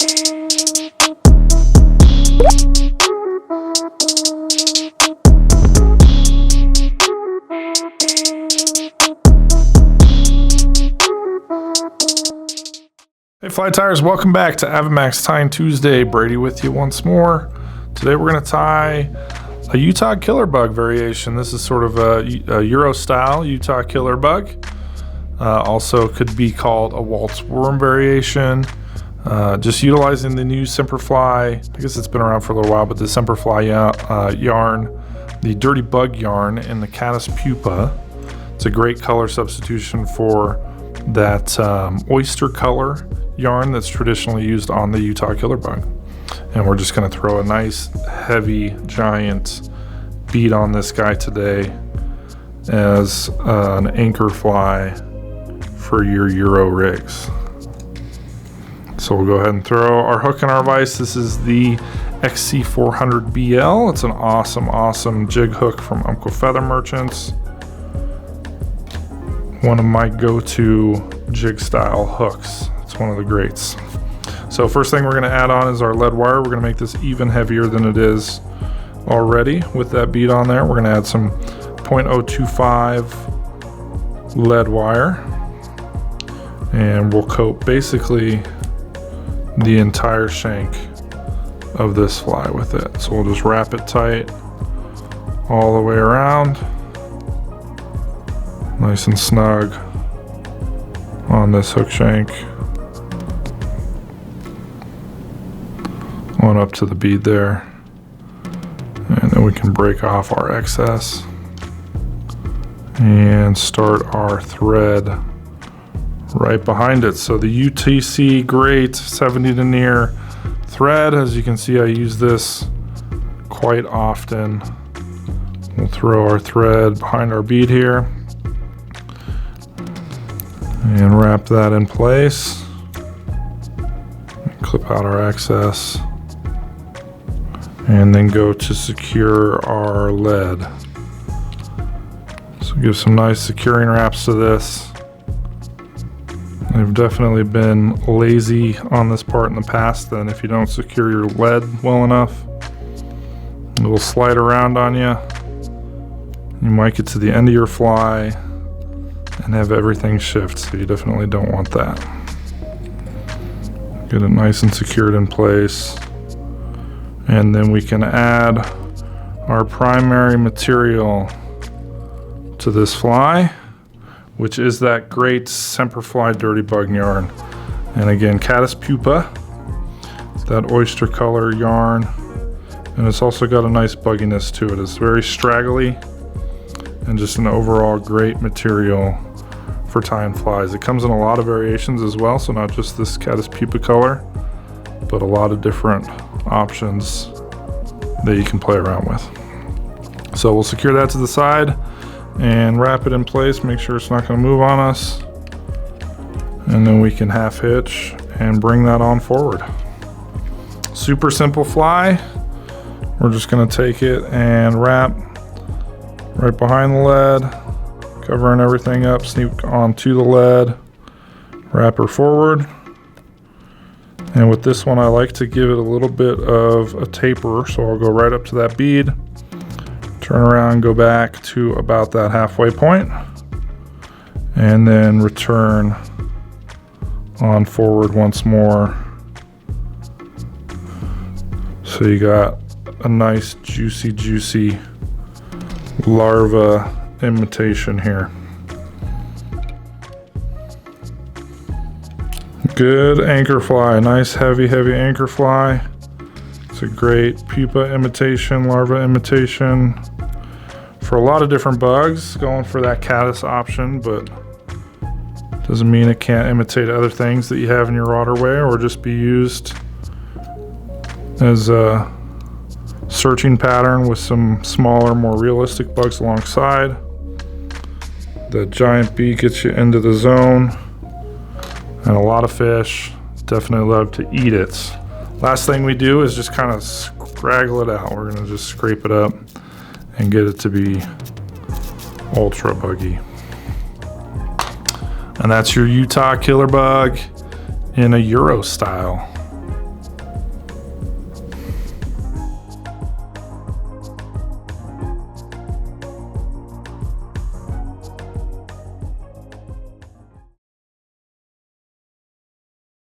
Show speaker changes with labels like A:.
A: Hey Fly Tyers, welcome back to AvidMax Tying Tuesday. Brady with you once more. Today we're going to tie a Utah killer bug variation. This is sort of a Euro style Utah killer bug. Also could be called a waltz worm variation. Just utilizing the new Semperfli, I guess it's been around for a little while, but the Semperfli yarn, the Dirty Bug yarn in the Caddis Pupa. It's a great color substitution for that Oyster color yarn that's traditionally used on the Utah killer bug. And we're just going to throw a nice heavy giant bead on this guy today as an anchor fly for your Euro rigs. So we'll go ahead and throw our hook and our vise. This is the XC400BL. It's an awesome jig hook from Umpqua Feather Merchants. One of my go-to jig style hooks. It's one of the greats. So first thing we're going to add on is our lead wire. We're going to make this even heavier than it is already with that bead on there. We're going to add some 0.025 lead wire, and we'll coat basically the entire shank of this fly with it. So we'll just wrap it tight all the way around, nice and snug on this hook shank, on up to the bead there, and then we can break off our excess and start our thread right behind it. So the UTC Great 70 denier thread, as you can see I use this quite often. We'll throw our thread behind our bead here and wrap that in place, clip out our excess, and then go to secure our lead. So give some nice securing wraps to this. I've definitely been lazy on this part in the past, and if you don't secure your lead well enough, it will slide around on you. You might get to the end of your fly and have everything shift, so you definitely don't want that. Get it nice and secured in place, and then we can add our primary material to this fly, which is that great Semperfli Dirty Bug yarn. And again, Caddis Pupa, it's that oyster color yarn, and it's also got a nice bugginess to it. It's very straggly and just an overall great material for tying flies. It comes in a lot of variations as well, so not just this Caddis Pupa color, but a lot of different options that you can play around with. So we'll secure that to the side and wrap it in place, make sure it's not going to move on us, and then we can half hitch and bring that on forward. Super simple fly. We're just going to take it and wrap right behind the lead, covering everything up, sneak onto the lead, wrap her forward. And with this one I like to give it a little bit of a taper, so I'll go right up to that bead, turn around, go back to about that halfway point, and then return on forward once more. So you got a nice juicy larva imitation here. Good anchor fly, nice heavy anchor fly. It's a great pupa imitation, larva imitation for a lot of different bugs, going for that caddis option, but doesn't mean it can't imitate other things that you have in your waterway or just be used as a searching pattern with some smaller, more realistic bugs alongside. The giant beak gets you into the zone, and a lot of fish definitely love to eat it. Last thing we do is just kind of scraggle it out. We're gonna just scrape it up and get it to be ultra buggy. And that's your Utah killer bug in a Euro style.